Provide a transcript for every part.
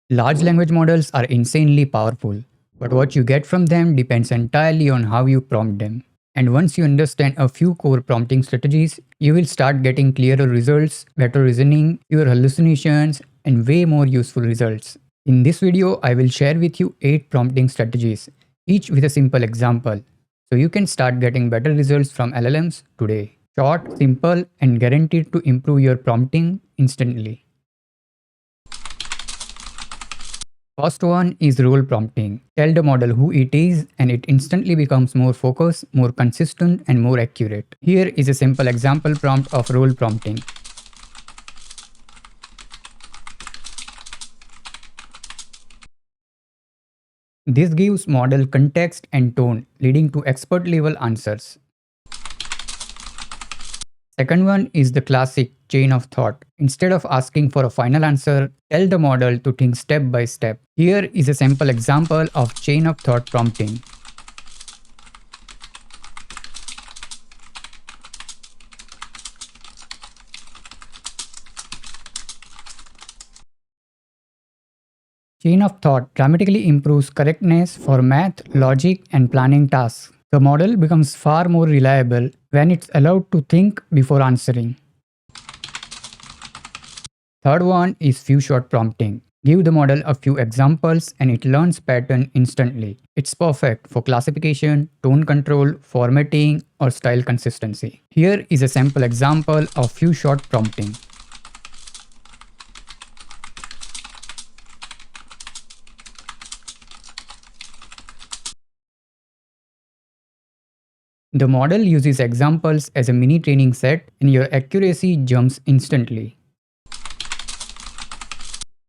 Large language models are insanely powerful, but what you get from them depends entirely on how you prompt them. And once you understand a few core prompting strategies, you will start getting clearer results, better reasoning, fewer hallucinations, and way more useful results. In this video, I will share with you 8 prompting strategies, each with a simple example, so you can start getting better results from LLMs today. Short, simple, and guaranteed to improve your prompting instantly. First one is role prompting. Tell the model who it is and it instantly becomes more focused, more consistent, and more accurate. Here is a simple example prompt of role prompting. This gives model context and tone, leading to expert level answers. Second one is the classic chain of thought. Instead of asking for a final answer, tell the model to think step by step. Here is a sample example of chain of thought prompting. Chain of thought dramatically improves correctness for math, logic, and planning tasks. The model becomes far more reliable when it's allowed to think before answering. Third one is few shot prompting. Give the model a few examples and it learns pattern instantly. It's perfect for classification, tone control, formatting, or style consistency. Here is a sample example of few shot prompting. The model uses examples as a mini training set and your accuracy jumps instantly.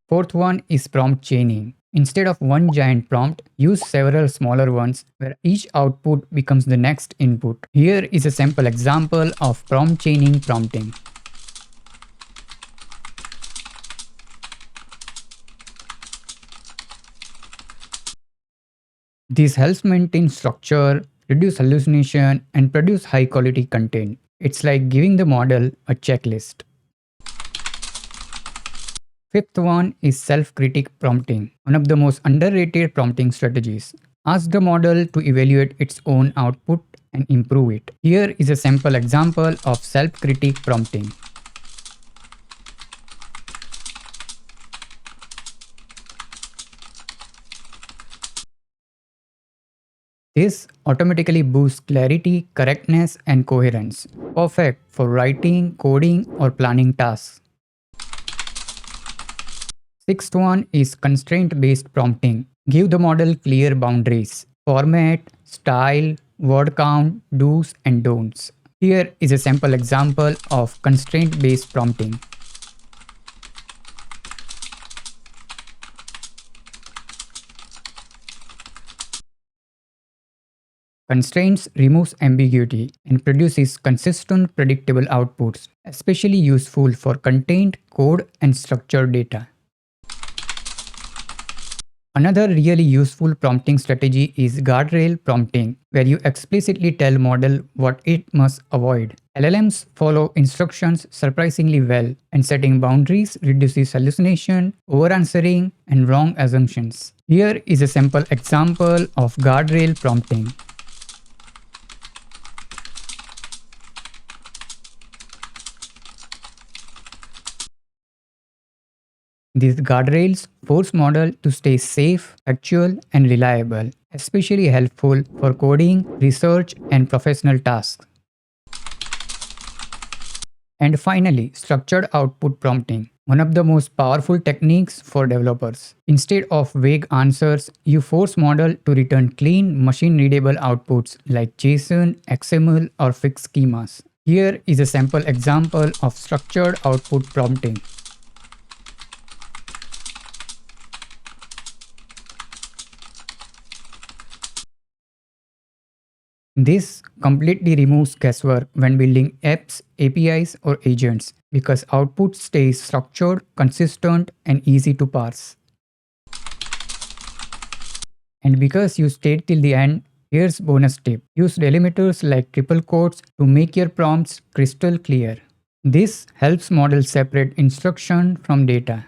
Fourth one is prompt chaining. Instead of one giant prompt, use several smaller ones where each output becomes the next input. Here is a sample example of prompt chaining prompting. This helps maintain structure, reduce hallucination, and produce high quality content. It's like giving the model a checklist. Fifth one is self-critic prompting, one of the most underrated prompting strategies. Ask the model to evaluate its own output and improve it. Here is a sample example of self-critic prompting. This automatically boosts clarity, correctness, and coherence. Perfect for writing, coding, or planning tasks. Sixth one is constraint-based prompting. Give the model clear boundaries. Format, style, word count, do's and don'ts. Here is a sample example of constraint-based prompting. Constraints removes ambiguity and produces consistent, predictable outputs, especially useful for contained, code, and structured data. Another really useful prompting strategy is guardrail prompting, where you explicitly tell model what it must avoid. LLMs follow instructions surprisingly well, and setting boundaries reduces hallucination, over-answering, and wrong assumptions. Here is a simple example of guardrail prompting. These guardrails force model to stay safe, factual, and reliable, especially helpful for coding, research, and professional tasks. And finally, structured output prompting, one of the most powerful techniques for developers. Instead of vague answers, you force model to return clean, machine-readable outputs like JSON, XML, or fixed schemas. Here is a sample example of structured output prompting. This completely removes guesswork when building apps, APIs, or agents because output stays structured, consistent, and easy to parse. And because you stayed till the end, here's bonus tip. Use delimiters like triple quotes to make your prompts crystal clear. This helps models separate instruction from data.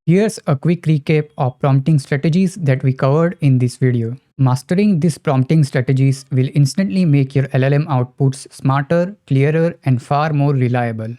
Here's a quick recap of prompting strategies that we covered in this video. Mastering these prompting strategies will instantly make your LLM outputs smarter, clearer, and far more reliable.